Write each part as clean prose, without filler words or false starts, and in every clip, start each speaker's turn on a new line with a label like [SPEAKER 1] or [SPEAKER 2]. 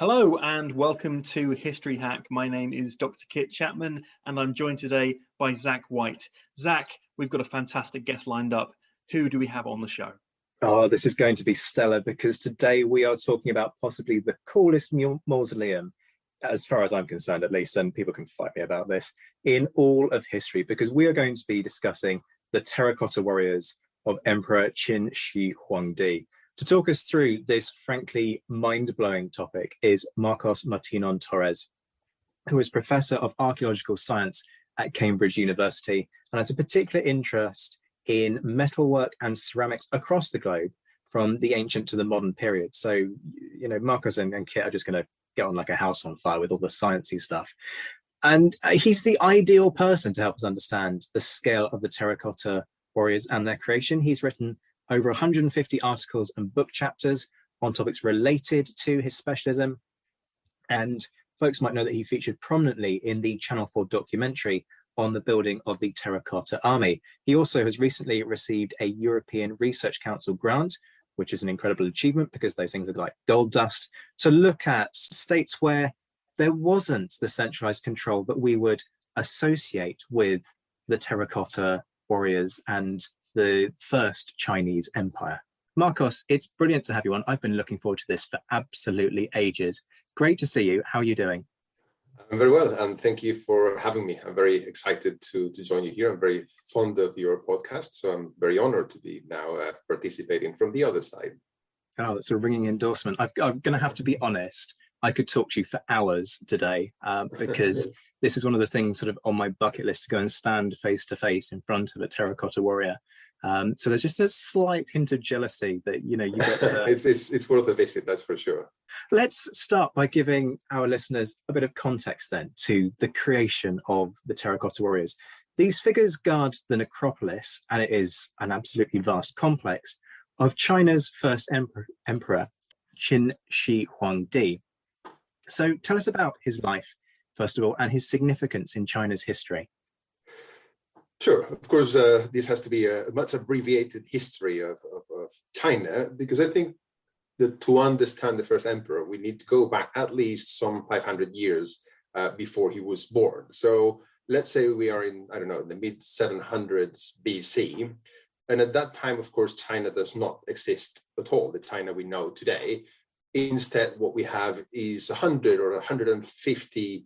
[SPEAKER 1] Hello and welcome to History Hack. My name is Dr. Kit Chapman and I'm joined today by Zach White. Zach, we've got a fantastic guest lined up. Who do we have on the show?
[SPEAKER 2] Oh, this is going to be stellar because today we are talking about possibly the coolest mausoleum, as far as I'm concerned at least, and people can fight me about this, in all of history, because we are going to be discussing the Terracotta warriors of Emperor Qin Shi Huangdi. To talk us through this frankly mind-blowing topic is Martinon-Torres, who is Professor of Archaeological Science at Cambridge University and has a particular interest in metalwork and ceramics across the globe from the ancient to the modern period. So, you know, Marcos and Kit are just going to get on like a house on fire with all the sciencey stuff. And he's the ideal person to help us understand the scale of the terracotta warriors and their creation. He's written over 150 articles and book chapters on topics related to his specialism. And folks might know that he featured prominently in the Channel 4 documentary on the building of the Terracotta Army. He also has recently received a European Research Council grant, which is an incredible achievement because those things are like gold dust, to look at states where there wasn't the centralized control that we would associate with the terracotta warriors and the first Chinese empire. Marcos, it's brilliant to have you on. I've been looking forward to this for absolutely ages. Great to see you. How are you doing?
[SPEAKER 3] I'm very well, and thank you for having me. I'm very excited to join you here. I'm very fond of your podcast, so I'm very honored to be now participating from the other side.
[SPEAKER 2] Oh, that's a ringing endorsement. I'm going to have to be honest. I could talk to you for hours today because this is one of the things sort of on my bucket list, to go and stand face to face in front of a terracotta warrior. So there's just a slight hint of jealousy that, you know, you get to...
[SPEAKER 3] it's worth a visit, that's for sure.
[SPEAKER 2] Let's start by giving our listeners a bit of context then to the creation of the terracotta warriors. These figures guard the necropolis, and it is an absolutely vast complex, of China's first emperor, Qin Shi Huangdi. So tell us about his life, first of all, and his significance in China's history.
[SPEAKER 3] Sure. Of course, this has to be a much abbreviated history of China, because I think that to understand the first emperor, we need to go back at least some 500 years before he was born. So let's say we are in, I don't know, the mid 700s BC. And at that time, of course, China does not exist at all, the China we know today. Instead, what we have is 100 or 150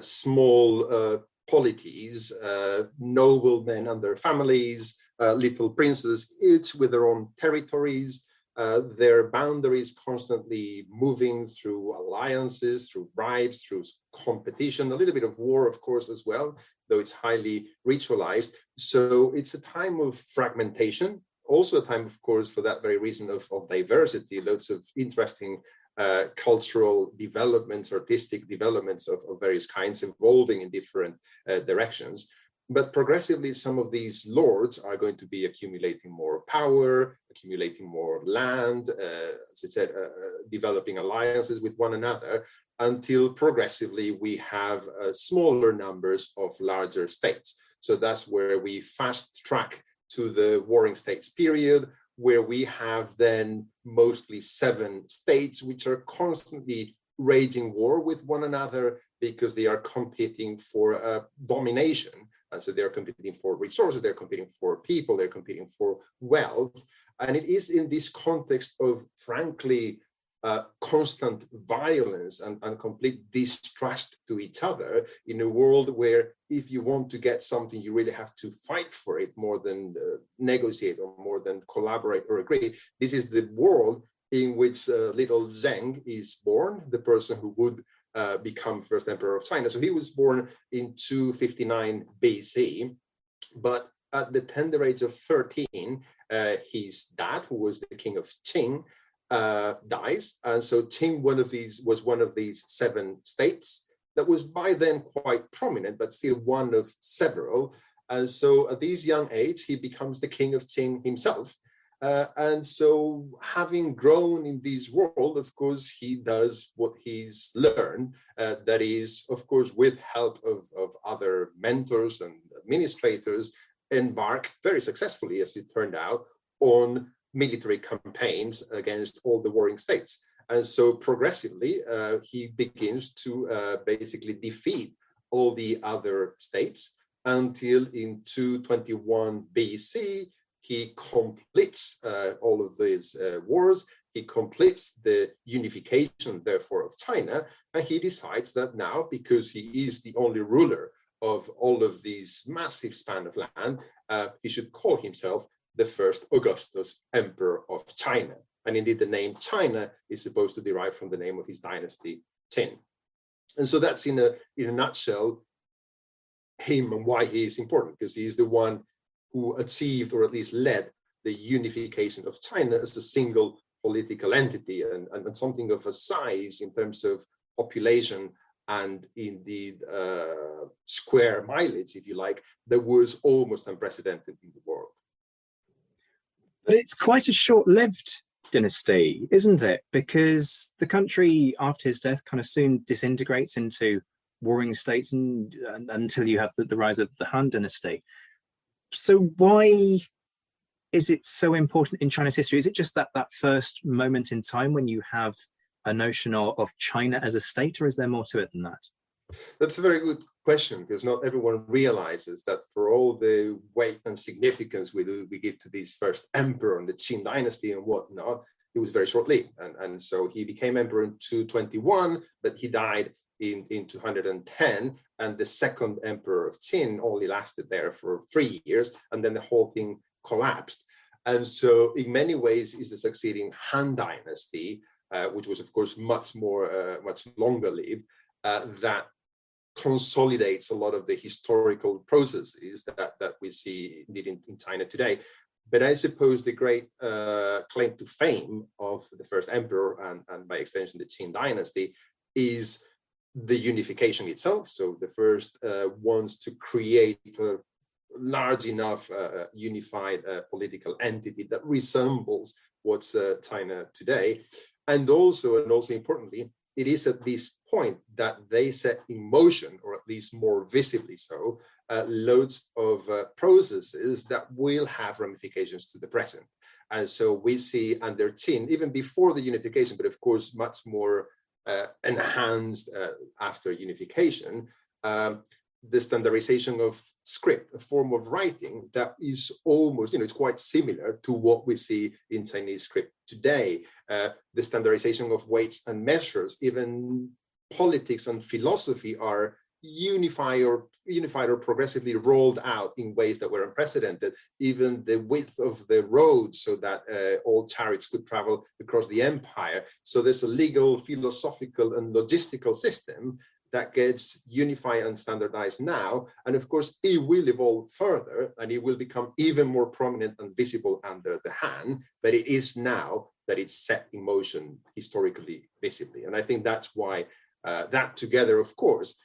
[SPEAKER 3] small polities, noblemen and their families, little princes, each with their own territories, their boundaries constantly moving through alliances, through bribes, through competition, a little bit of war, of course, as well, though it's highly ritualized. So it's a time of fragmentation, also a time, of course, for that very reason of diversity, lots of interesting cultural developments, artistic developments of various kinds, evolving in different directions. But progressively, some of these lords are going to be accumulating more power, accumulating more land, as I said, developing alliances with one another, until progressively we have smaller numbers of larger states. So that's where we fast track to the Warring States period, where we have then mostly 7 states which are constantly waging war with one another because they are competing for domination. And so they're competing for resources, they're competing for people, they're competing for wealth. And it is in this context of, frankly, constant violence and complete distrust to each other, in a world where if you want to get something, you really have to fight for it more than negotiate or more than collaborate or agree. This is the world in which little Zheng is born, the person who would become first emperor of China. So he was born in 259 BC, but at the tender age of 13, his dad, who was the king of Qing, dies, and so Qing was one of these 7 states that was by then quite prominent, but still one of several. And so at this young age, he becomes the king of Qing himself. And so having grown in this world, of course, he does what he's learned, that is, of course, with help of other mentors and administrators, embark very successfully, as it turned out, on military campaigns against all the warring states. And so progressively, he begins to basically defeat all the other states until in 221 BC, he completes all of these wars. He completes the unification, therefore, of China, and he decides that now, because he is the only ruler of all of these massive span of land, he should call himself the first Augustus, Emperor of China. And indeed, the name China is supposed to derive from the name of his dynasty, Qin. And so that's in a nutshell him and why he is important, because he is the one who achieved, or at least led, the unification of China as a single political entity and something of a size in terms of population and indeed square mileage, if you like, that was almost unprecedented in the world.
[SPEAKER 2] But it's quite a short-lived dynasty, isn't it? Because the country after his death kind of soon disintegrates into warring states until you have the rise of the Han dynasty. So why is it so important in China's history? Is it just that first moment in time when you have a notion of China as a state, or is there more to it than that?
[SPEAKER 3] That's a very good question, because not everyone realizes that for all the weight and significance we give to this first emperor and the Qin dynasty and whatnot, it was very short-lived. And so he became emperor in 221, but he died in 210, and the second emperor of Qin only lasted there for 3 years, and then the whole thing collapsed. And so in many ways is the succeeding Han dynasty, which was of course much longer lived, that consolidates a lot of the historical processes that we see indeed in China today. But I suppose the great claim to fame of the first emperor and by extension the Qin dynasty is the unification itself. So the first ones to create a large enough unified political entity that resembles what's China today. And also importantly, it is at this point that they set in motion, or at least more visibly so, loads of processes that will have ramifications to the present. And so we see under Qin, even before the unification, but of course much more enhanced after unification, the standardization of script, a form of writing that is almost, it's quite similar to what we see in Chinese script today. The standardization of weights and measures, even politics and philosophy are unified or progressively rolled out in ways that were unprecedented. Even the width of the roads so that all chariots could travel across the empire. So there's a legal, philosophical, and logistical system that gets unified and standardized now. And of course, it will evolve further and it will become even more prominent and visible under the Han, but it is now that it's set in motion historically, visibly. And I think that's why that together, of course,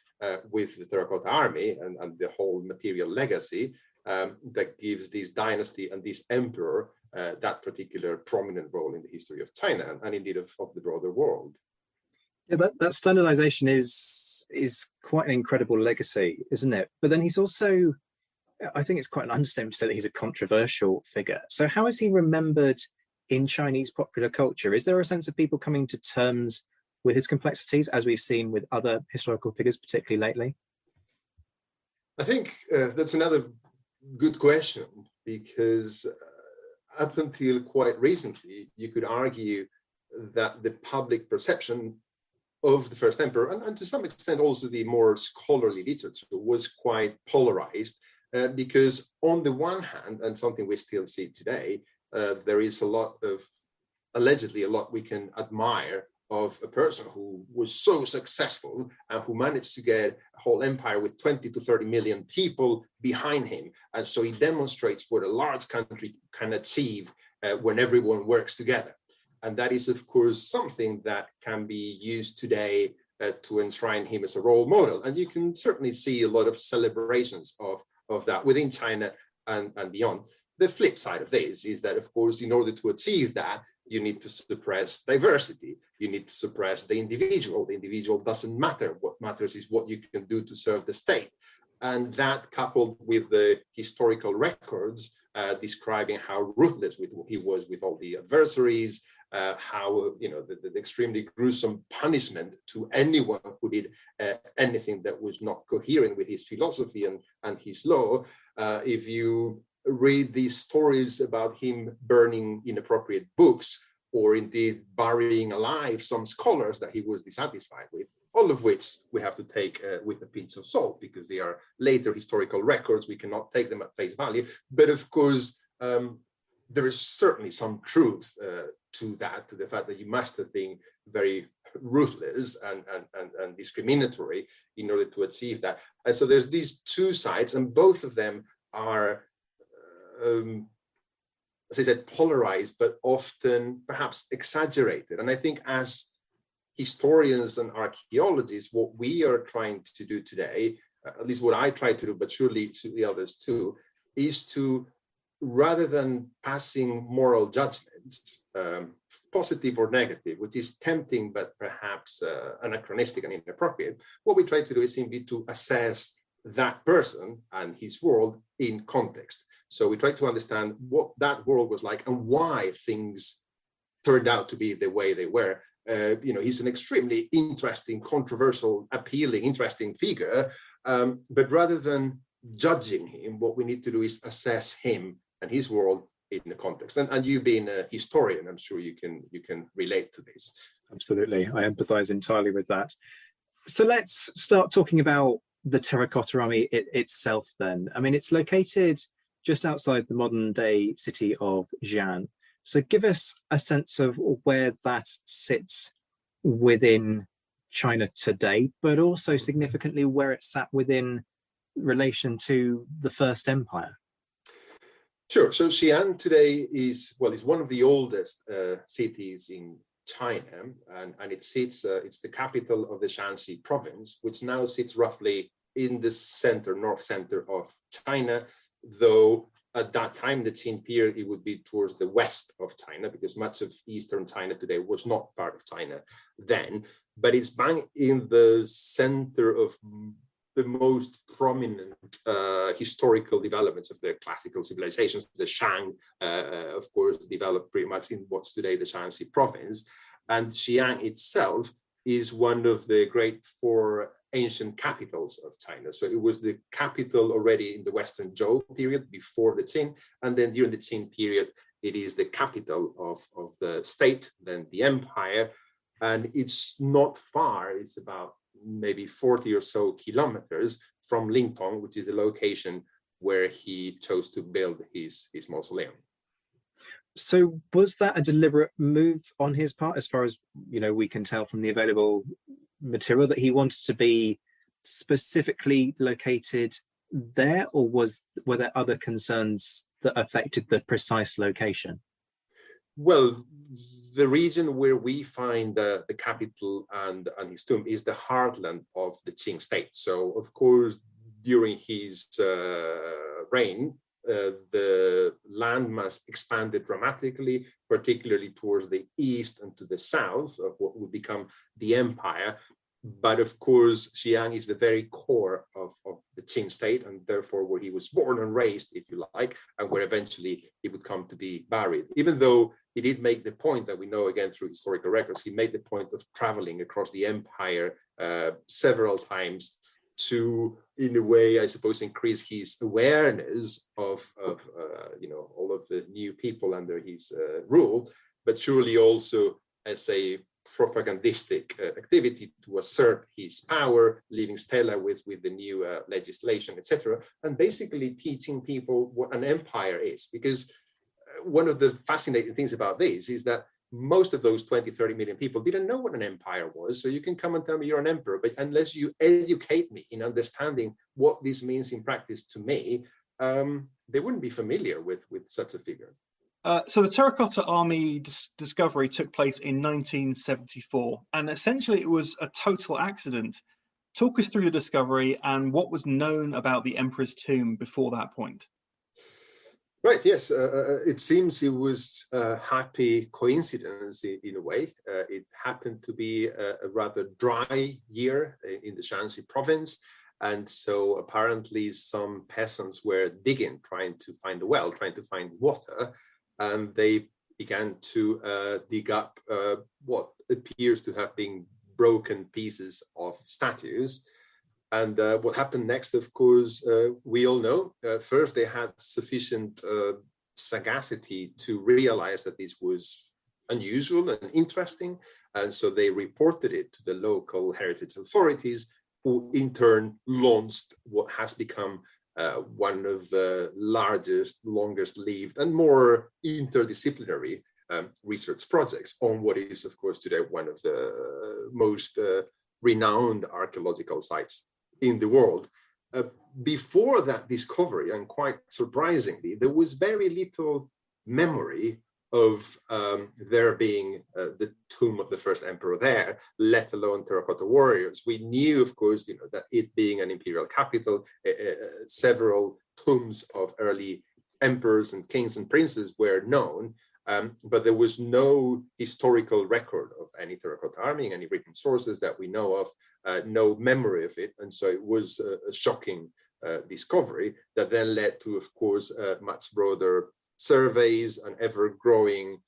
[SPEAKER 3] with the Terracotta Army and the whole material legacy that gives this dynasty and this emperor that particular prominent role in the history of China and indeed of the broader world.
[SPEAKER 2] Yeah, that standardization is quite an incredible legacy, isn't it? But then he's also, I think it's quite an understatement to say that he's a controversial figure. So how is he remembered in Chinese popular culture? Is there a sense of people coming to terms with his complexities, as we've seen with other historical figures, particularly lately?
[SPEAKER 3] I think that's another good question, because up until quite recently, you could argue that the public perception of the first emperor, and to some extent also the more scholarly literature, was quite polarized, because on the one hand, and something we still see today, there is allegedly a lot we can admire of a person who was so successful and who managed to get a whole empire with 20 to 30 million people behind him. And so he demonstrates what a large country can achieve when everyone works together. And that is, of course, something that can be used today to enshrine him as a role model. And you can certainly see a lot of celebrations of that within China and beyond. The flip side of this is that, of course, in order to achieve that, you need to suppress diversity. You need to suppress the individual. The individual doesn't matter. What matters is what you can do to serve the state. And that, coupled with the historical records describing how ruthless he was with all the adversaries, how the extremely gruesome punishment to anyone who did anything that was not coherent with his philosophy and his law. If you read these stories about him burning inappropriate books, or indeed burying alive some scholars that he was dissatisfied with, all of which we have to take with a pinch of salt, because they are later historical records. We cannot take them at face value. But of course, there is certainly some truth to that, to the fact that you must have been very ruthless and discriminatory in order to achieve that. And so there's these two sides, and both of them are, as I said, polarized, but often perhaps exaggerated. And I think as historians and archaeologists, what we are trying to do today, at least what I try to do, but surely to the others too, is to, rather than passing moral judgments, positive or negative, which is tempting but perhaps anachronistic and inappropriate, what we try to do is simply to assess that person and his world in context. So we try to understand what that world was like and why things turned out to be the way they were. He's an extremely interesting, controversial, appealing, interesting figure. But rather than judging him, what we need to do is assess him and his world in the context. And you being a historian, I'm sure you can relate to this.
[SPEAKER 2] Absolutely, I empathize entirely with that. So let's start talking about the Terracotta Army itself then. I mean, it's located just outside the modern day city of Xi'an. So give us a sense of where that sits within China today, but also significantly where it sat within relation to the First Empire.
[SPEAKER 3] Sure. So Xi'an today is one of the oldest cities in China, and it sits, it's the capital of the Shanxi province, which now sits roughly in the center, north center of China, though at that time, the Qin period, it would be towards the west of China, because much of eastern China today was not part of China then, but it's bang in the center of the most prominent historical developments of the classical civilizations. The Shang, of course, developed pretty much in what's today the Shanxi province, and Xi'an itself is one of the great four ancient capitals of China. So it was the capital already in the Western Zhou period before the Qin, and then during the Qin period, it is the capital of the state, then the empire, and it's not far. It's about maybe 40 or so kilometers from Lingtong, which is the location where he chose to build his mausoleum.
[SPEAKER 2] So was that a deliberate move on his part, as far as we can tell from the available material, that he wanted to be specifically located there, or were there other concerns that affected the precise location?
[SPEAKER 3] Well, the region where we find the capital and his tomb is the heartland of the Qing state. So, of course, during his reign, the landmass expanded dramatically, particularly towards the east and to the south of what would become the empire. But of course, Xi'an is the very core of the Qing state, and therefore where he was born and raised, if you like, and where eventually he would come to be buried. Even though he did make the point that we know again through historical records, he made the point of traveling across the empire several times to, in a way, I suppose, increase his awareness of all of the new people under his rule, but surely also as a propagandistic activity to assert his power, leaving stela with the new legislation, etc., and basically teaching people what an empire is. Because one of the fascinating things about this is that most of those 20-30 million people didn't know what an empire was. So you can come and tell me you're an emperor, but unless you educate me in understanding what this means in practice to me, they wouldn't be familiar with such a figure.
[SPEAKER 1] So the Terracotta Army discovery took place in 1974, and essentially it was a total accident. Talk us through the discovery and what was known about the emperor's tomb before that point.
[SPEAKER 3] Right, yes, it seems it was a happy coincidence in a way. It happened to be a rather dry year in the Shanxi province, and so apparently some peasants were digging, trying to find a well, trying to find water, and they began to dig up what appears to have been broken pieces of statues. And what happened next, of course, we all know. First, they had sufficient sagacity to realize that this was unusual and interesting. And so they reported it to the local heritage authorities, who in turn launched what has become one of the largest, longest lived, and more interdisciplinary research projects on what is, of course, today one of the most renowned archaeological sites in the world. Before that discovery, and quite surprisingly, there was very little memory of there being the tomb of the first emperor there, let alone terracotta warriors. We knew, of course, that it being an imperial capital, several tombs of early emperors and kings and princes were known, but there was no historical record of any terracotta army, any written sources that we know of, no memory of it. And so it was a shocking discovery that then led to, of course, much broader surveys, an ever-growing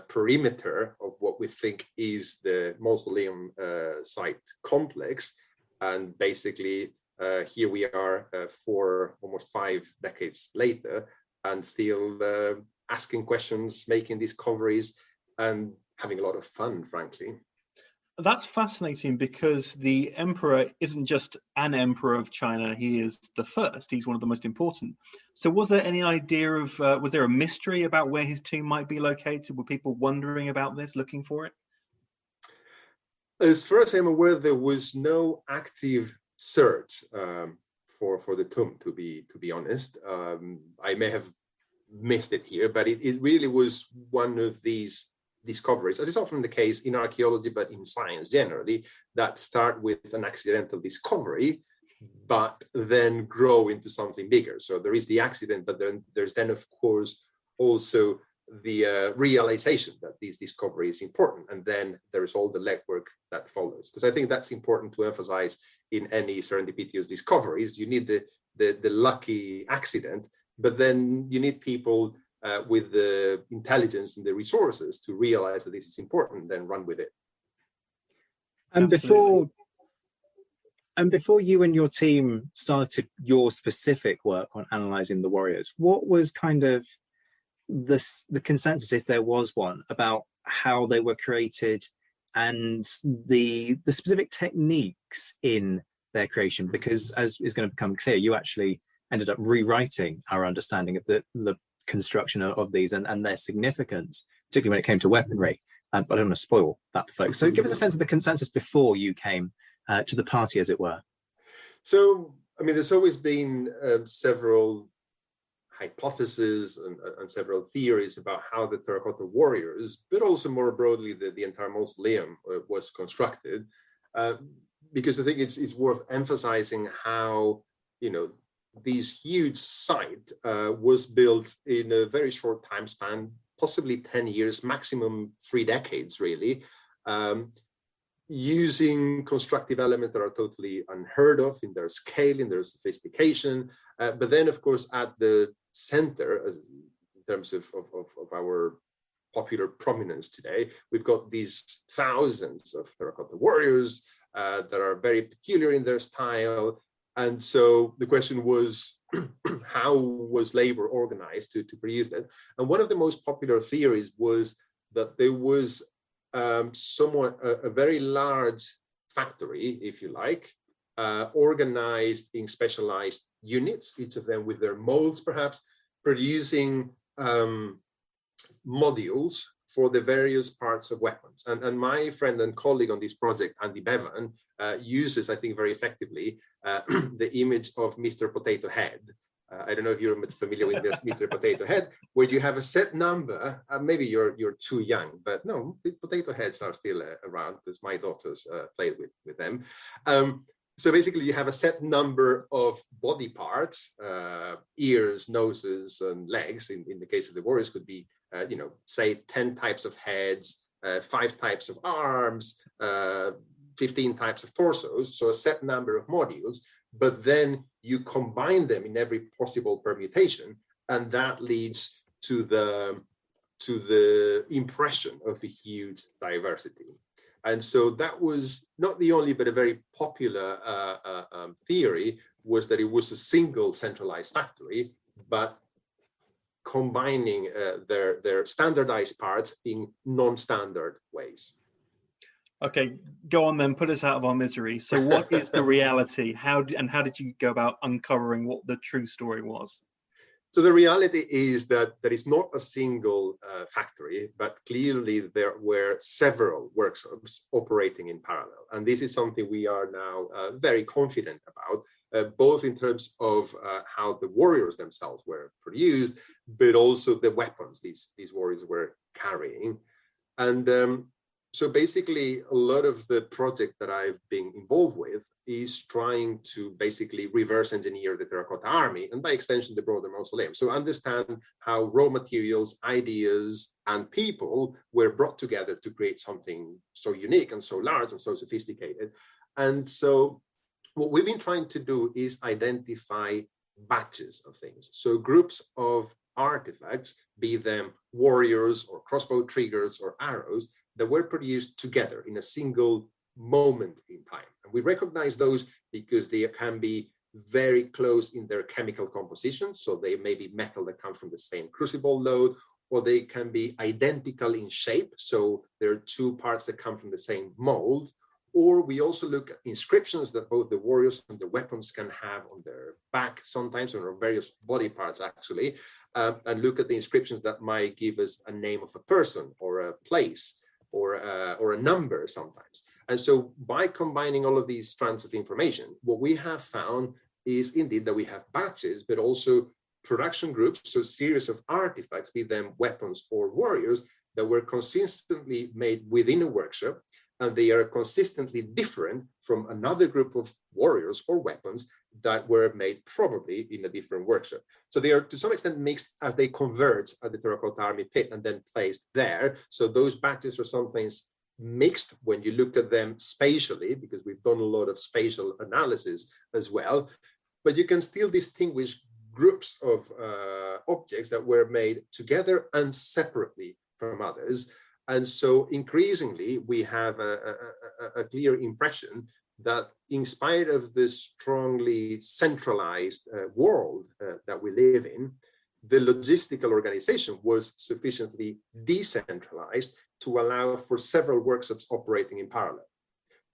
[SPEAKER 3] perimeter of what we think is the mausoleum site complex. And basically, here we are almost 5 decades later, and still asking questions, making discoveries, and having a lot of fun, frankly.
[SPEAKER 1] That's fascinating, because the emperor isn't just an emperor of China, he is the first, he's one of the most important. So was there any idea of, was there a mystery about where his tomb might be located? Were people wondering about this, looking for it?
[SPEAKER 3] As far as I'm aware, there was no active search for the tomb, to be honest. I may have missed it here, but it really was one of these discoveries, as is often the case in archaeology, but in science generally, that start with an accidental discovery, but then grow into something bigger. So there is the accident, but then there's of course, also the realization that this discovery is important. And then there is all the legwork that follows. Because I think that's important to emphasize in any serendipitous discoveries. You need the lucky accident, but then you need people with the intelligence and the resources to realize that this is important, then run with it.
[SPEAKER 2] And before you and your team started your specific work on analyzing the warriors, what was kind of the consensus, if there was one, about how they were created and the specific techniques in their creation? Because, as is going to become clear, you actually ended up rewriting our understanding of the construction of these and their significance, particularly when it came to weaponry. But I don't want to spoil that for folks. So give us a sense of the consensus before you came to the party, as it were.
[SPEAKER 3] So, I mean, there's always been several hypotheses and several theories about how the terracotta warriors, but also more broadly the entire mausoleum was constructed. Because I think it's worth emphasizing how, this huge site was built in a very short time span, possibly 10 years, maximum 3 decades, really, using constructive elements that are totally unheard of in their scale, in their sophistication. But then, of course, at the center, in terms of our popular prominence today, we've got these thousands of terracotta warriors that are very peculiar in their style. And so the question was, how was labor organized to produce that? And one of the most popular theories was that there was somewhat a very large factory, if you like, organized in specialized units, each of them with their molds, perhaps, producing modules for the various parts of weapons. And my friend and colleague on this project, Andy Bevan, uses, I think, very effectively the image of Mr. Potato Head. I don't know if you're familiar with this Mr. Potato Head, where you have a set number. Maybe you're too young, but no, potato heads are still around, because my daughters played with them. So basically, you have a set number of body parts, ears, noses, and legs. In the case of the warriors, could be, say 10 types of heads, 5 types of arms, 15 types of torsos. So a set number of modules, but then you combine them in every possible permutation, and that leads to to the impression of a huge diversity. And so that was not the only, but a very popular theory, was that it was a single centralized factory, but combining their standardized parts in non-standard ways.
[SPEAKER 1] Okay, go on then, put us out of our misery. So what is the reality? How did you go about uncovering what the true story was?
[SPEAKER 3] So the reality is that there is not a single factory, but clearly there were several workshops operating in parallel. And this is something we are now very confident about, both in terms of how the warriors themselves were produced, but also the weapons these warriors were carrying. And so basically, a lot of the project that I've been involved with is trying to basically reverse engineer the Terracotta army, and by extension, the broader mausoleum. So understand how raw materials, ideas, and people were brought together to create something so unique and so large and so sophisticated. And so what we've been trying to do is identify batches of things. So groups of artifacts, be them warriors or crossbow triggers or arrows, that were produced together in a single moment in time. And we recognize those because they can be very close in their chemical composition. So they may be metal that comes from the same crucible load, or they can be identical in shape. So there are two parts that come from the same mold. Or we also look at inscriptions that both the warriors and the weapons can have on their back, sometimes on their various body parts, actually, and look at the inscriptions that might give us a name of a person or a place, or a number sometimes. And so by combining all of these strands of information, what we have found is indeed that we have batches, but also production groups, so series of artifacts, be them weapons or warriors, that were consistently made within a workshop, and they are consistently different from another group of warriors or weapons that were made probably in a different workshop. So they are to some extent mixed as they converge at the Terracotta Army pit and then placed there. So those batches are sometimes mixed when you look at them spatially, because we've done a lot of spatial analysis as well, but you can still distinguish groups of objects that were made together and separately from others. And so increasingly, we have a clear impression that in spite of this strongly centralized world that we live in, the logistical organization was sufficiently decentralized to allow for several workshops operating in parallel.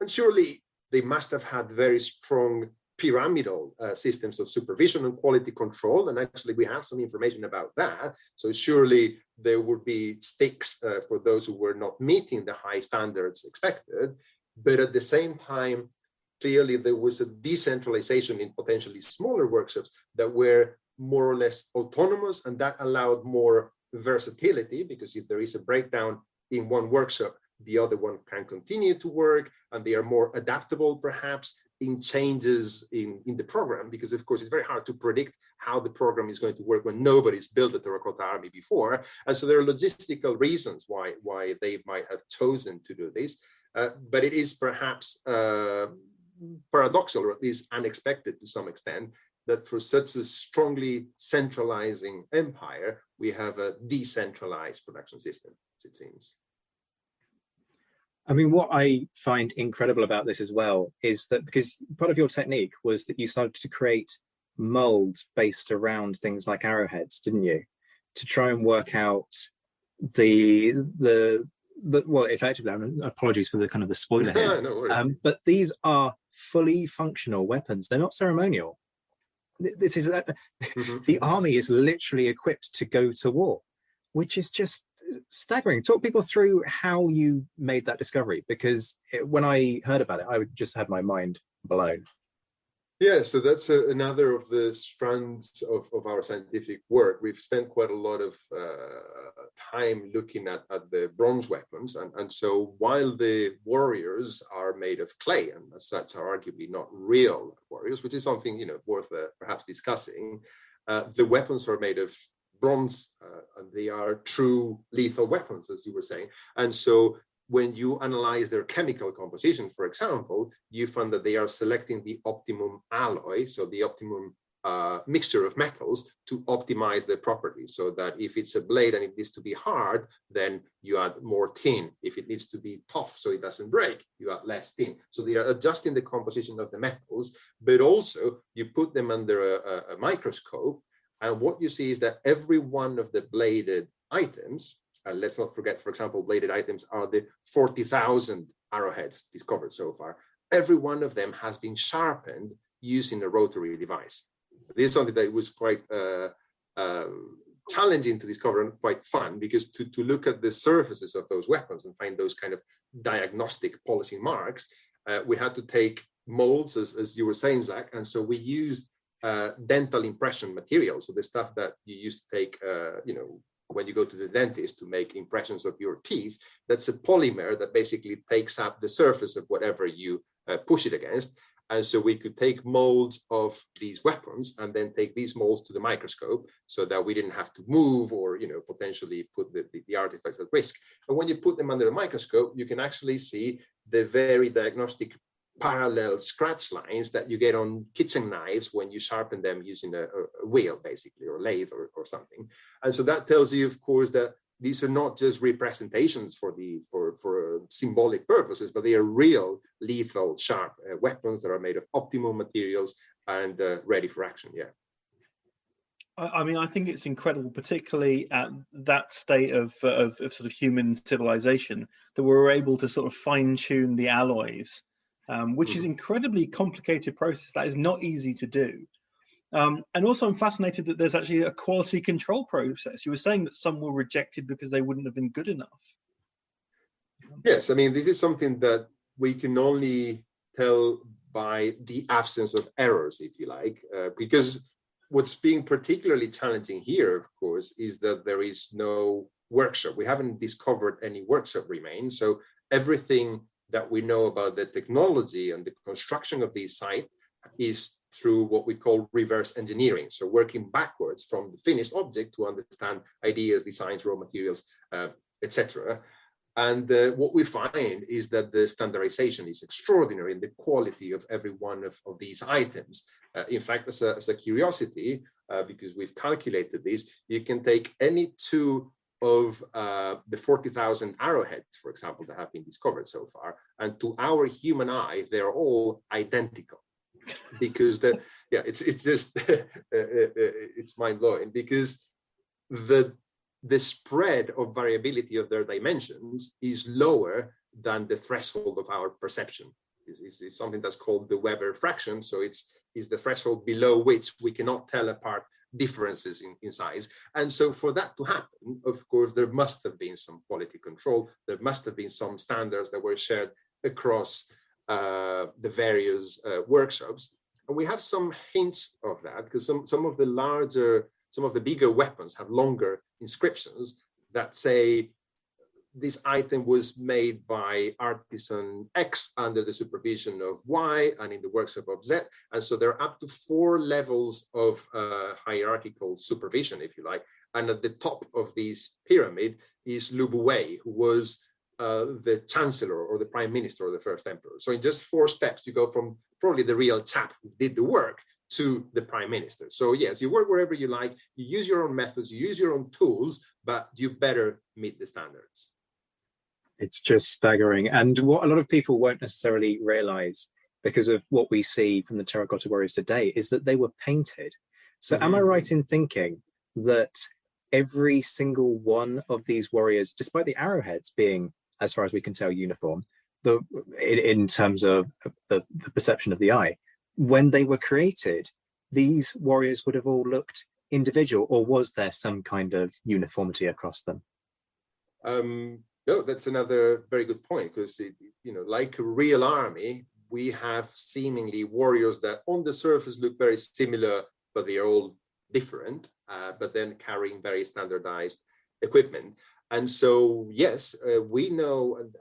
[SPEAKER 3] And surely they must have had very strong pyramidal systems of supervision and quality control. And actually, we have some information about that. So surely there would be sticks for those who were not meeting the high standards expected. But at the same time, clearly there was a decentralization in potentially smaller workshops that were more or less autonomous, and that allowed more versatility, because if there is a breakdown in one workshop, the other one can continue to work, and they are more adaptable perhaps in changes in the program, because of course it's very hard to predict how the program is going to work when nobody's built a Terracotta Army before. And so there are logistical reasons why they might have chosen to do this, but it is perhaps paradoxical, or at least unexpected to some extent, that for such a strongly centralizing empire, we have a decentralized production system, it seems.
[SPEAKER 2] I mean, what I find incredible about this as well is that, because part of your technique was that you started to create molds based around things like arrowheads, didn't you? To try and work out the well, effectively, apologies for the kind of the spoiler here,
[SPEAKER 3] no worries.
[SPEAKER 2] but these are fully functional weapons. They're not ceremonial. This is the army is literally equipped to go to war, which is just staggering. Talk people through how you made that discovery, because when I heard about it, I would just have my mind blown.
[SPEAKER 3] Yeah, so that's another of the strands of our scientific work. We've spent quite a lot of time looking at the bronze weapons. And so while the warriors are made of clay, and as such are arguably not real warriors, which is something worth perhaps discussing, the weapons are made of bronze, and they are true lethal weapons, as you were saying. And so when you analyze their chemical composition, for example, you find that they are selecting the optimum alloy, so the optimum mixture of metals to optimize their properties, so that if it's a blade and it needs to be hard, then you add more tin. If it needs to be tough so it doesn't break, you add less tin. So they are adjusting the composition of the metals, but also you put them under a microscope, and what you see is that every one of the bladed items, and let's not forget, for example, bladed items are the 40,000 arrowheads discovered so far. Every one of them has been sharpened using a rotary device. This is something that was quite challenging to discover and quite fun, because to look at the surfaces of those weapons and find those kind of diagnostic polishing marks, we had to take molds, as you were saying, Zach, and so we used dental impression material, so the stuff that you used to take, when you go to the dentist to make impressions of your teeth. That's a polymer that basically takes up the surface of whatever you push it against. And so we could take molds of these weapons and then take these molds to the microscope, so that we didn't have to move or potentially put the artifacts at risk. And when you put them under a microscope, you can actually see the very diagnostic parallel scratch lines that you get on kitchen knives when you sharpen them using a wheel, basically, or lathe or something. And so that tells you, of course, that these are not just representations for symbolic purposes, but they are real lethal, sharp weapons that are made of optimal materials and ready for action. Yeah.
[SPEAKER 1] I mean, I think it's incredible, particularly at that state of sort of human civilization, that we're able to sort of fine tune the alloys, which is incredibly complicated process that is not easy to do. And also, I'm fascinated that there's actually a quality control process. You were saying that some were rejected because they wouldn't have been good enough.
[SPEAKER 3] Yes, I mean, this is something that we can only tell by the absence of errors, if you like, because what's being particularly challenging here, of course, is that there is no workshop. We haven't discovered any workshop remains. So everything that we know about the technology and the construction of these sites is through what we call reverse engineering. So working backwards from the finished object to understand ideas, designs, raw materials, etc. And what we find is that the standardization is extraordinary in the quality of every one of these items. In fact, as a curiosity, because we've calculated this, you can take any two of the 40,000 arrowheads, for example, that have been discovered so far, and to our human eye, they're all identical. Because it's just it's mind-blowing, because the spread of variability of their dimensions is lower than the threshold of our perception. It's something that's called the Weber fraction. So it's the threshold below which we cannot tell apart differences in size. And so for that to happen, of course, there must have been some quality control. There must have been some standards that were shared across the various workshops. And we have some hints of that, because some of the bigger weapons have longer inscriptions that say this item was made by artisan X under the supervision of Y and in the workshop of Z. And so there are up to 4 levels of hierarchical supervision, if you like. And at the top of this pyramid is Lu Buwei, who was the chancellor or the prime minister or the first emperor. So in just 4 steps, you go from probably the real chap who did the work to the prime minister. So yes, you work wherever you like, you use your own methods, you use your own tools, but you better meet the standards.
[SPEAKER 2] It's just staggering. And what a lot of people won't necessarily realize, because of what we see from the terracotta warriors today, is that they were painted. So am I right in thinking that every single one of these warriors, despite the arrowheads being, as far as we can tell, uniform, in terms of the perception of the eye, when they were created, these warriors would have all looked individual, or was there some kind of uniformity across them?
[SPEAKER 3] No, that's another very good point, because like a real army, we have seemingly warriors that on the surface look very similar, but they are all different, but then carrying very standardized equipment. And so, yes, we know, and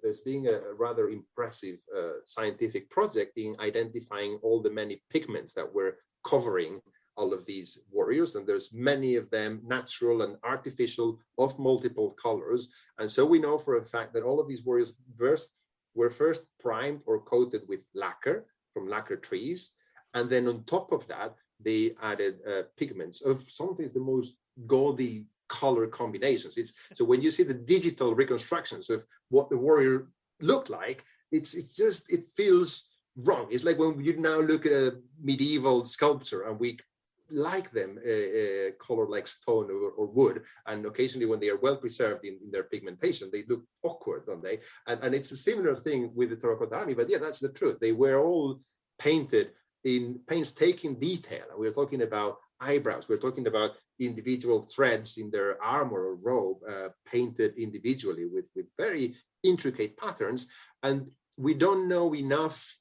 [SPEAKER 3] there's been a rather impressive scientific project in identifying all the many pigments that were covering all of these warriors, and there's many of them natural and artificial of multiple colors. And so we know for a fact that all of these warriors were first primed or coated with lacquer from lacquer trees, and then on top of that they added pigments of sometimes the most gaudy color combinations. So when you see the digital reconstructions of what the warrior looked like, it feels wrong. It's like when you now look at a medieval sculpture and we like them colored like stone or wood, and occasionally when they are well preserved in their pigmentation, they look awkward, don't they? And it's a similar thing with the Terracotta Army, but yeah, that's the truth. They were all painted in painstaking detail. We're talking about eyebrows, we're talking about individual threads in their armor or robe, painted individually with very intricate patterns. And we don't know enough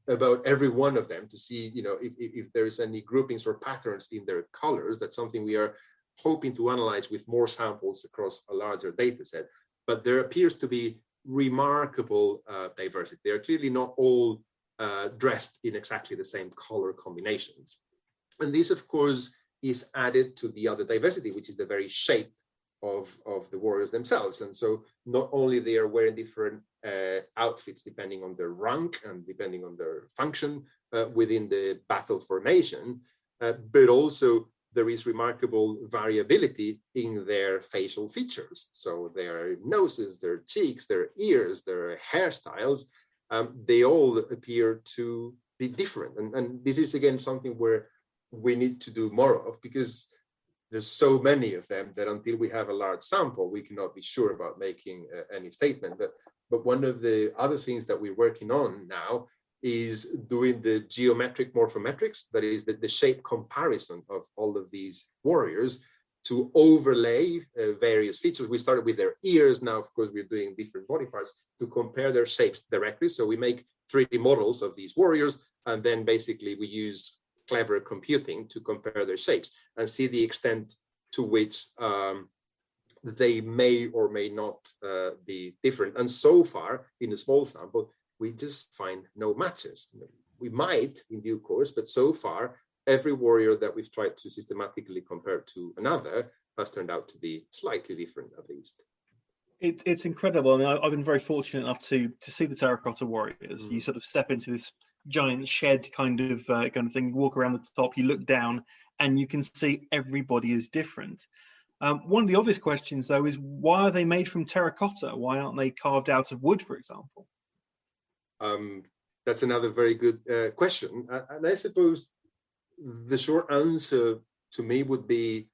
[SPEAKER 3] about every one of them to see, if there is any groupings or patterns in their colors. That's something we are hoping to analyze with more samples across a larger data set. But there appears to be remarkable diversity. They are clearly not all dressed in exactly the same color combinations. And this, of course, is added to the other diversity, which is the very shape of the warriors themselves. And so not only they are wearing different outfits depending on their rank and depending on their function within the battle formation, but also there is remarkable variability in their facial features. So their noses, their cheeks, their ears, their hairstyles, they all appear to be different. And this is, again, something where we need to do more of, because there's so many of them that until we have a large sample, we cannot be sure about making any statement. But one of the other things that we're working on now is doing the geometric morphometrics, that is the shape comparison of all of these warriors to overlay various features. We started with their ears. Now, of course, we're doing different body parts to compare their shapes directly. So we make 3D models of these warriors, and then basically we use clever computing to compare their shapes and see the extent to which they may or may not be different. And so far, in a small sample, we just find no matches. We might in due course, but so far, every warrior that we've tried to systematically compare to another has turned out to be slightly different, at least.
[SPEAKER 1] It's incredible. I mean, I've been very fortunate enough to see the Terracotta Warriors. You sort of step into this giant shed kind of thing, walk around the top, you look down, and you can see everybody is different. One of the obvious questions, though, is why are they made from terracotta? Why aren't they carved out of wood, for example?
[SPEAKER 3] That's another very good question. And I suppose the short answer to me would be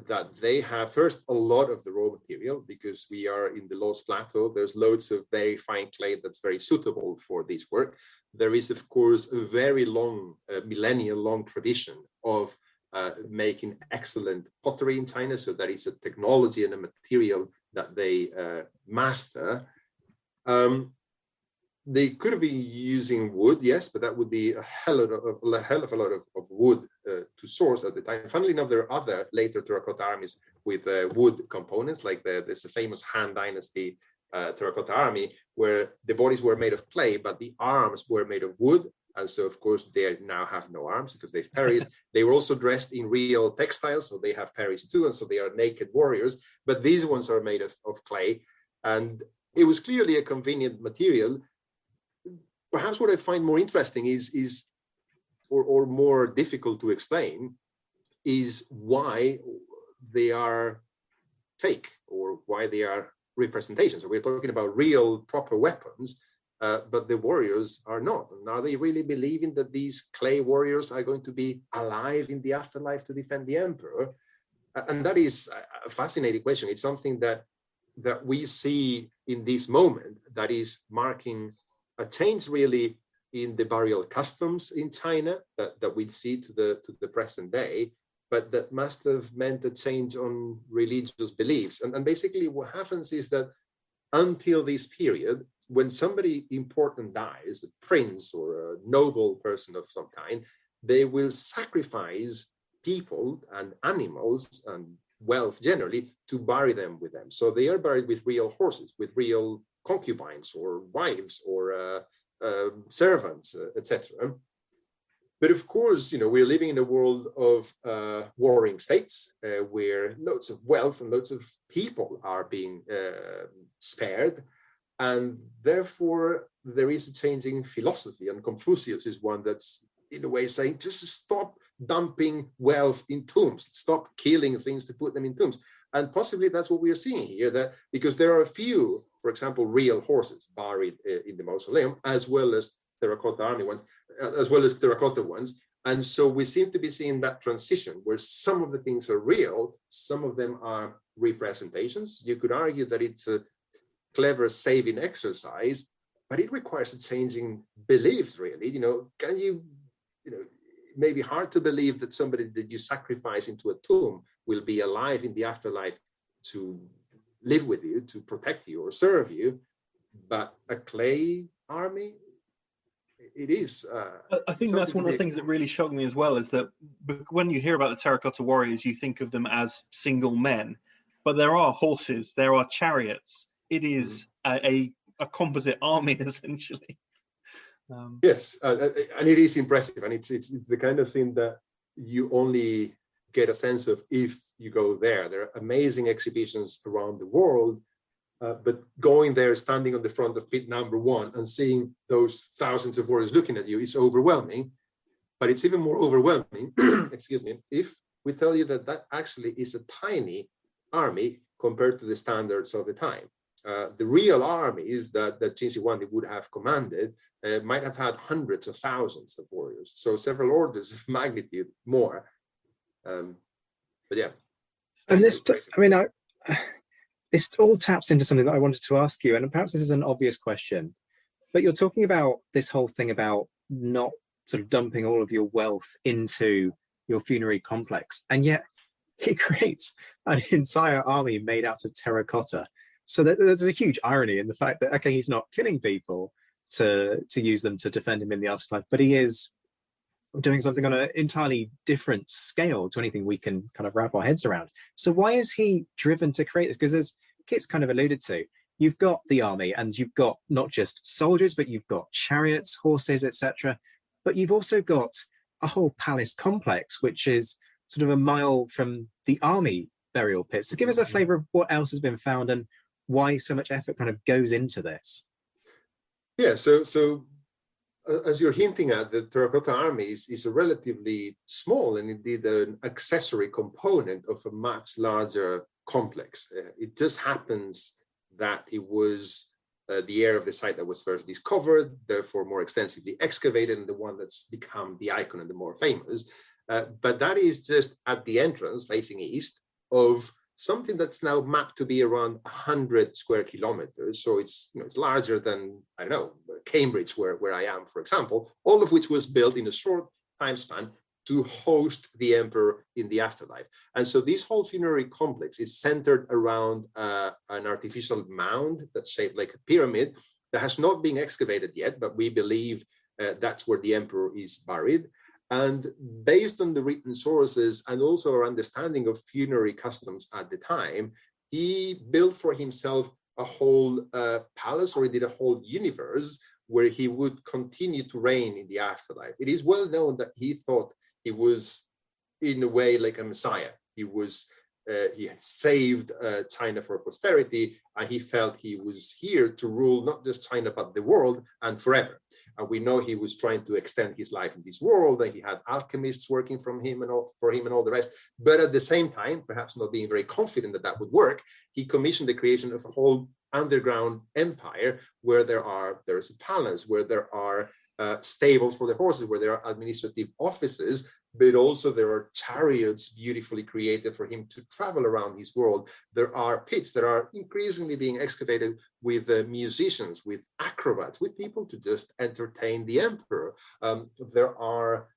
[SPEAKER 3] that they have, first, a lot of the raw material, because we are in the Lost Plateau. There's loads of very fine clay that's very suitable for this work. There is, of course, a very long, millennia-long tradition of making excellent pottery in China. So that is a technology and a material that they master. They could be using wood, yes, but that would be a hell of a lot of wood to source at the time. Funnily enough, there are other later terracotta armies with wood components, like there's a famous Han Dynasty terracotta army where the bodies were made of clay, but the arms were made of wood. And so, of course, they now have no arms because they've perished. They were also dressed in real textiles, so they have perished too, and so they are naked warriors. But these ones are made of clay, and it was clearly a convenient material. Perhaps what I find more interesting or more difficult to explain is why they are fake or why they are representations. So we're talking about real, proper weapons, but the warriors are not. And are they really believing that these clay warriors are going to be alive in the afterlife to defend the emperor? And that is a fascinating question. It's something that we see in this moment that is marking a change really in the burial customs in China that we see to the present day, but that must have meant a change on religious beliefs. And basically what happens is that until this period, when somebody important dies, a prince or a noble person of some kind, they will sacrifice people and animals and wealth generally to bury them with them. So they are buried with real horses, with real concubines or wives or servants, etc. But of course, we're living in a world of warring states where loads of wealth and loads of people are being spared. And therefore, there is a changing philosophy. And Confucius is one that's, in a way, saying, just stop dumping wealth in tombs, stop killing things to put them in tombs. And possibly that's what we are seeing here, that because there are a few, for example, real horses buried in the mausoleum, as well as terracotta army ones, as well as terracotta ones. And so we seem to be seeing that transition where some of the things are real, some of them are representations. You could argue that it's a clever saving exercise, but it requires a changing beliefs, really. Can you, it may be hard to believe that somebody that you sacrifice into a tomb will be alive in the afterlife to live with you, to protect you or serve you, but a clay army, it is.
[SPEAKER 1] I think that's one of the things that really shocked me as well, is that when you hear about the terracotta warriors, you think of them as single men, but there are horses, there are chariots. It is a composite army, essentially.
[SPEAKER 3] Yes, and it is impressive, and it's the kind of thing that you only get a sense of if you go there. There are amazing exhibitions around the world, but going there, standing on the front of pit number 1 and seeing those thousands of warriors looking at you is overwhelming. But it's even more overwhelming, excuse me, if we tell you that that actually is a tiny army compared to the standards of the time. The real armies that Qin Wandi would have commanded might have had hundreds of thousands of warriors, so several orders of magnitude more. But yeah.
[SPEAKER 2] And this, this all taps into something that I wanted to ask you, and perhaps this is an obvious question, but you're talking about this whole thing about not sort of dumping all of your wealth into your funerary complex, and yet he creates an entire army made out of terracotta. So there's a huge irony in the fact that, okay, he's not killing people to use them to defend him in the afterlife, but he is doing something on an entirely different scale to anything we can kind of wrap our heads around. So why is he driven to create this? Because as Kit's kind of alluded to, you've got the army and you've got not just soldiers, but you've got chariots, horses, etc. But you've also got a whole palace complex, which is sort of a mile from the army burial pit. So give us a flavor of what else has been found and why so much effort kind of goes into this.
[SPEAKER 3] Yeah, so as you're hinting at, the terracotta army is a relatively small and indeed an accessory component of a much larger complex. It just happens that it was the area of the site that was first discovered, therefore more extensively excavated, and the one that's become the icon and the more famous. But that is just at the entrance facing east of something that's now mapped to be around 100 square kilometers. So it's larger than, I don't know, Cambridge, where I am, for example, all of which was built in a short time span to host the emperor in the afterlife. And so this whole funerary complex is centered around an artificial mound that's shaped like a pyramid that has not been excavated yet, but we believe that's where the emperor is buried. And based on the written sources and also our understanding of funerary customs at the time, he built for himself a whole palace, or indeed a whole universe, where he would continue to reign in the afterlife. It is well known that he thought he was, in a way, like a messiah. He had saved China for posterity, and he felt he was here to rule not just China, but the world, and forever. And we know he was trying to extend his life in this world, and he had alchemists working for him and all the rest. But at the same time, perhaps not being very confident that that would work, he commissioned the creation of a whole underground empire where there is a palace, where there are stables for the horses, where there are administrative offices, but also there are chariots beautifully created for him to travel around his world. There are pits that are increasingly being excavated with musicians, with acrobats, with people to just entertain the emperor. There are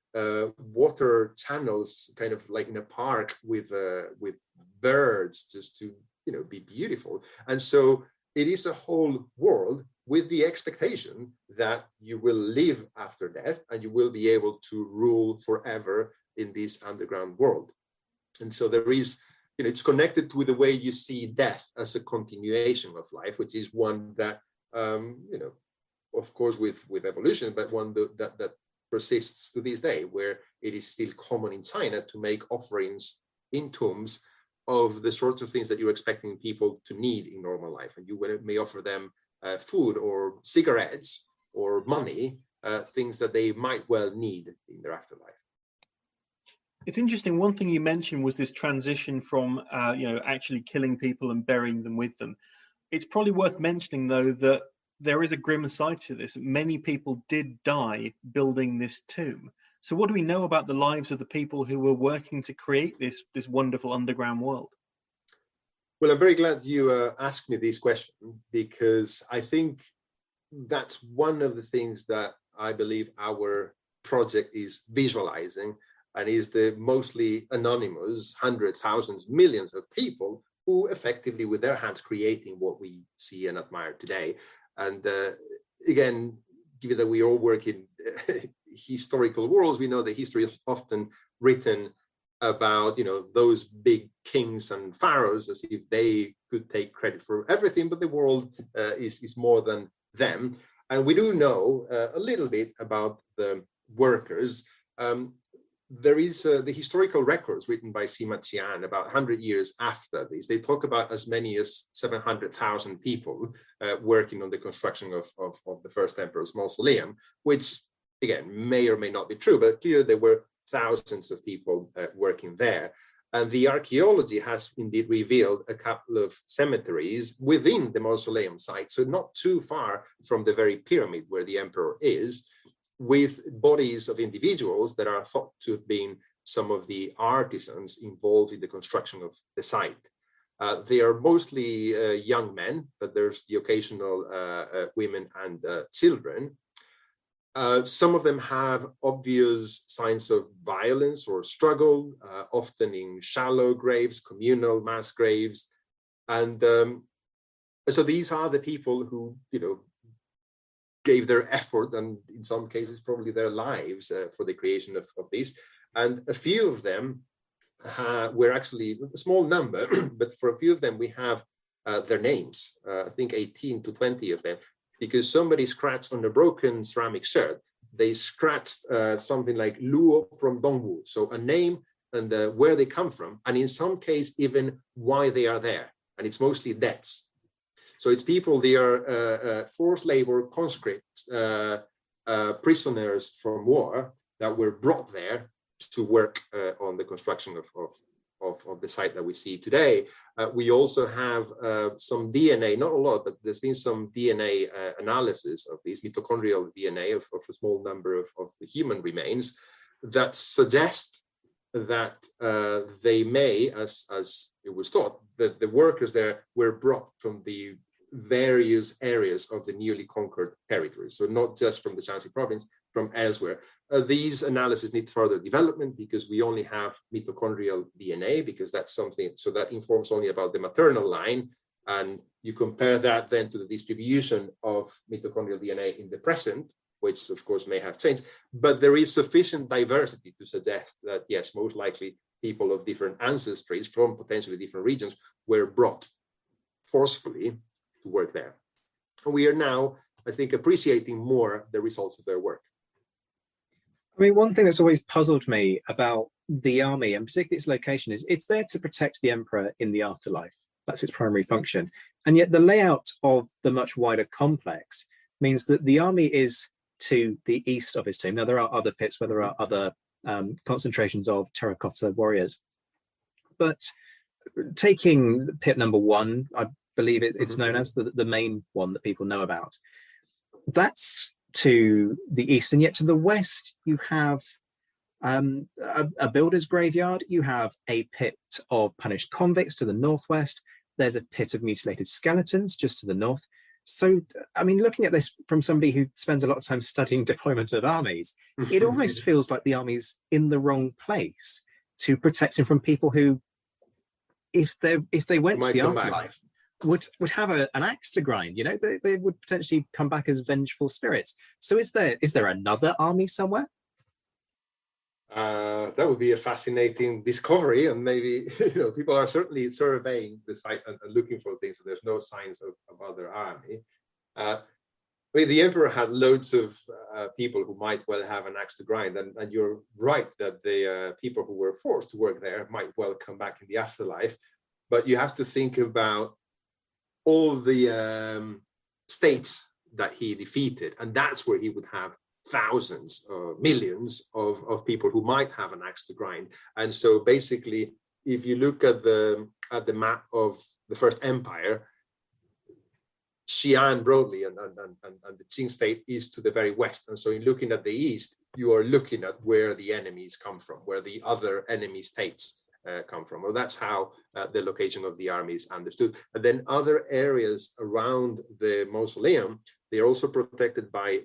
[SPEAKER 3] water channels, kind of like in a park, with birds, just to be beautiful. And so it is a whole world with the expectation that you will live after death and you will be able to rule forever in this underground world. And so there is, it's connected with the way you see death as a continuation of life, which is one that, of course, with evolution, but one that persists to this day, where it is still common in China to make offerings in tombs of the sorts of things that you're expecting people to need in normal life. And you may offer them food or cigarettes or money, things that they might well need in their afterlife.
[SPEAKER 1] It's interesting. One thing you mentioned was this transition from, actually killing people and burying them with them. It's probably worth mentioning, though, that there is a grim side to this. Many people did die building this tomb. So what do we know about the lives of the people who were working to create this wonderful underground world?
[SPEAKER 3] Well, I'm very glad you asked me this question, because I think that's one of the things that I believe our project is visualizing, and is the mostly anonymous hundreds, thousands, millions of people who effectively with their hands creating what we see and admire today. And again, given that we all work in historical worlds, we know that history is often written about those big kings and pharaohs as if they could take credit for everything, but the world is more than them. And we do know a little bit about the workers. There is the historical records written by Sima Qian about 100 years after this. They talk about as many as 700,000 people working on the construction of the first emperor's mausoleum, which again may or may not be true, but clearly there were thousands of people working there. And the archaeology has indeed revealed a couple of cemeteries within the mausoleum site, so not too far from the very pyramid where the emperor is, with bodies of individuals that are thought to have been some of the artisans involved in the construction of the site. They are mostly young men, but there's the occasional women and children. Some of them have obvious signs of violence or struggle, often in shallow graves, communal mass graves. And so these are the people who, gave their effort, and in some cases probably their lives, for the creation of this. And a few of them were actually a small number, but for a few of them we have their names, I think 18 to 20 of them, because somebody scratched on a broken ceramic shirt. They scratched something like Luo from Dongwu, so a name and where they come from, and in some case even why they are there. And it's mostly deaths. So it's people, they are forced labor conscripts, prisoners from war that were brought there to work on the construction of the site that we see today. We also have some DNA, not a lot, but there's been some DNA analysis of these mitochondrial DNA of a small number of the human remains that suggest that they may, as it was thought, that the workers there were brought from the various areas of the newly conquered territories. So not just from the Shanxi province, from elsewhere. These analyses need further development because we only have mitochondrial DNA, because that's something, so that informs only about the maternal line. And you compare that then to the distribution of mitochondrial DNA in the present, which of course may have changed, but there is sufficient diversity to suggest that yes, most likely people of different ancestries from potentially different regions were brought forcefully to work there. And we are now, I think, appreciating more the results of their work.
[SPEAKER 2] I mean, one thing that's always puzzled me about the army, and particularly its location, is it's there to protect the emperor in the afterlife. That's its primary function. And yet the layout of the much wider complex means that the army is to the east of his tomb. Now, there are other pits where there are other concentrations of terracotta warriors. But taking pit number 1, I believe it's known as the main one that people know about, that's to the east. And yet to the west, you have a builder's graveyard. You have a pit of punished convicts to the northwest. There's a pit of mutilated skeletons just to the north. So, I mean, looking at this from somebody who spends a lot of time studying deployment of armies, it almost feels like the army's in the wrong place to protect him from people who, if they went to the afterlife, would have an axe to grind. You know, they would potentially come back as vengeful spirits. So is there another army somewhere?
[SPEAKER 3] That would be a fascinating discovery, and maybe people are certainly surveying the site and looking for things. So there's no signs of other army. I mean, the emperor had loads of people who might well have an axe to grind, and you're right that the people who were forced to work there might well come back in the afterlife. But you have to think about all the states that he defeated, and that's where he would have thousands, millions of people who might have an axe to grind. And so basically, if you look at the map of the First Empire, Xi'an broadly and the Qing state is to the very west. And so in looking at the east, you are looking at where the enemies come from, where the other enemy states come from. Well, that's how the location of the army is understood. And then other areas around the mausoleum, they are also protected by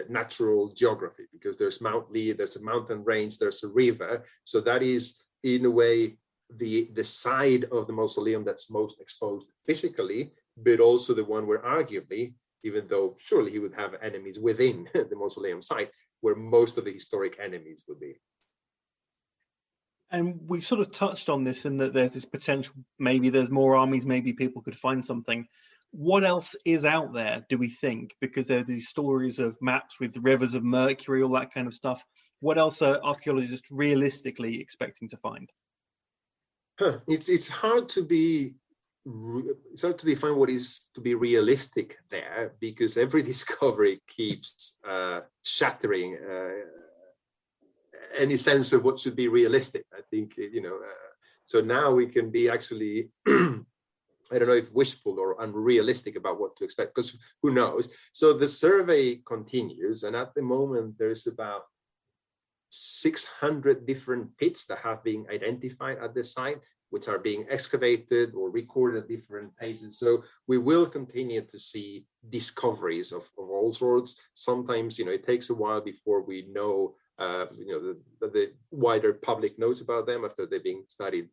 [SPEAKER 3] natural geography, because there's Mount Lee, there's a mountain range, there's a river. So that is, in a way, the side of the mausoleum that's most exposed physically, but also the one where arguably, even though surely he would have enemies within the mausoleum site, where most of the historic enemies would be.
[SPEAKER 1] And we've sort of touched on this in that there's this potential, maybe there's more armies, maybe people could find something. What else is out there, do we think? Because there are these stories of maps with the rivers of Mercury, all that kind of stuff. What else are archaeologists realistically expecting to find?
[SPEAKER 3] It's hard to define what is to be realistic there, because every discovery keeps shattering any sense of what should be realistic. I think, so now we can be actually, I don't know if wishful or unrealistic about what to expect, because who knows? So the survey continues, and at the moment there's about 600 different pits that have been identified at the site, which are being excavated or recorded at different paces. So we will continue to see discoveries of all sorts. Sometimes, it takes a while before we know, the wider public knows about them after they're being studied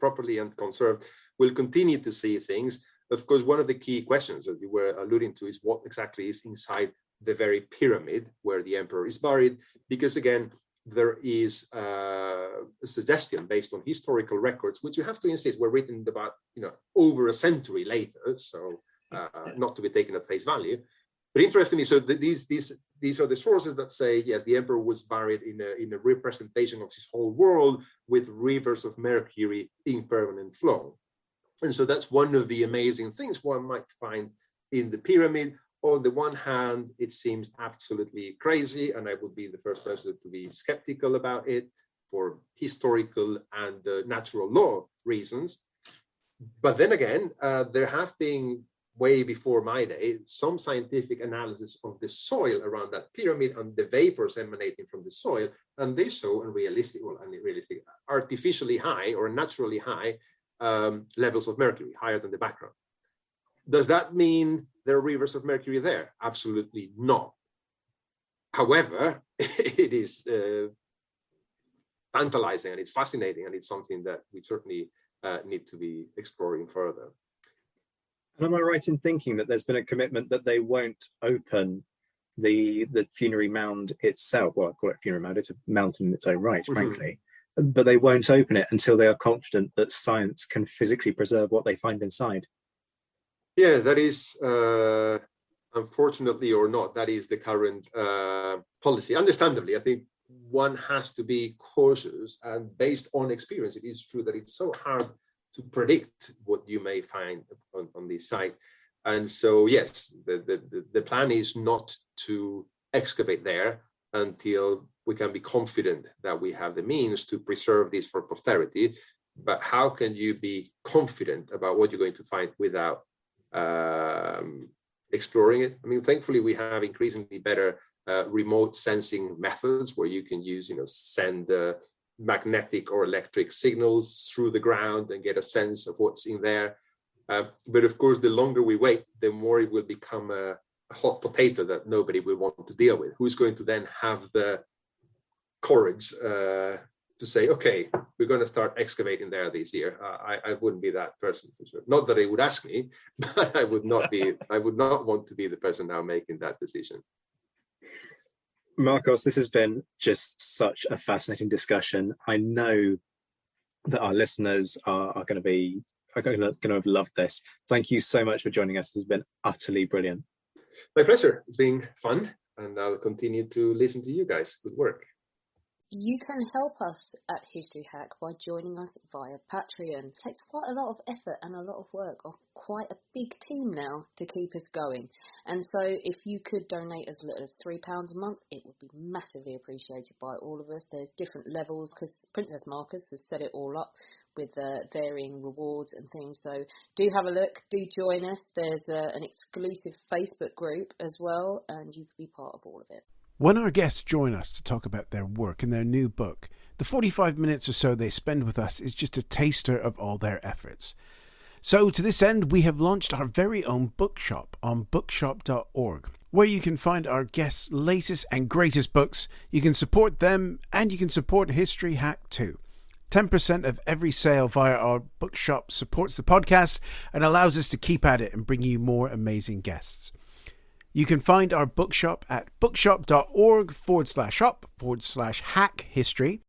[SPEAKER 3] properly and conserved. We'll continue to see things. Of course, one of the key questions that you were alluding to is what exactly is inside the very pyramid where the emperor is buried, because again, there is a suggestion based on historical records, which you have to insist were written about, over a century later, so not to be taken at face value. But interestingly, so these are the sources that say, yes, the emperor was buried in a representation of his whole world with rivers of Mercury in permanent flow. And so that's one of the amazing things one might find in the pyramid. On the one hand, it seems absolutely crazy, and I would be the first person to be skeptical about it for historical and natural law reasons. But then again, there have been, way before my day, some scientific analysis of the soil around that pyramid and the vapors emanating from the soil, and they show unrealistic, artificially high or naturally high levels of mercury, higher than the background. Does that mean there are rivers of mercury there? Absolutely not. However, it is tantalizing and it's fascinating, and it's something that we certainly need to be exploring further.
[SPEAKER 2] And am I right in thinking that there's been a commitment that they won't open the funerary mound itself? Well, I call it funerary mound, it's a mountain in its own right, frankly. But they won't open it until they are confident that science can physically preserve what they find inside.
[SPEAKER 3] Yeah, that is, unfortunately or not, that is the current policy. Understandably, I think one has to be cautious, and based on experience, it is true that it's so hard to predict what you may find on this site. And so, yes, the plan is not to excavate there until we can be confident that we have the means to preserve this for posterity. But how can you be confident about what you're going to find without exploring it? I mean, thankfully, we have increasingly better remote sensing methods where you can use, send magnetic or electric signals through the ground and get a sense of what's in there. But of course, the longer we wait, the more it will become a hot potato that nobody will want to deal with. Who's going to then have the courage to say, okay, we're going to start excavating there this year? I wouldn't be that person for sure. Not that they would ask me, but I would not want to be the person now making that decision.
[SPEAKER 2] Marcos, this has been just such a fascinating discussion. I know that our listeners are going to love this. Thank you so much for joining us. It's been utterly brilliant.
[SPEAKER 3] My pleasure. It's been fun, and I'll continue to listen to you guys. Good work.
[SPEAKER 4] You can help us at History Hack by joining us via Patreon. It takes quite a lot of effort and a lot of work of quite a big team now to keep us going. And so if you could donate as little as £3 a month, it would be massively appreciated by all of us. There's different levels because Princess Marcus has set it all up with varying rewards and things. So do have a look, do join us. There's an exclusive Facebook group as well, and you can be part of all of it.
[SPEAKER 5] When our guests join us to talk about their work and their new book, the 45 minutes or so they spend with us is just a taster of all their efforts. So to this end, we have launched our very own bookshop on bookshop.org, where you can find our guests' latest and greatest books. You can support them and you can support History Hack too. 10% of every sale via our bookshop supports the podcast and allows us to keep at it and bring you more amazing guests. You can find our bookshop at bookshop.org/shop/hack history,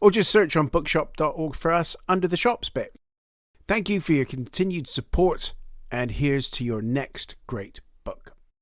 [SPEAKER 5] or just search on bookshop.org for us under the shops bit. Thank you for your continued support, and here's to your next great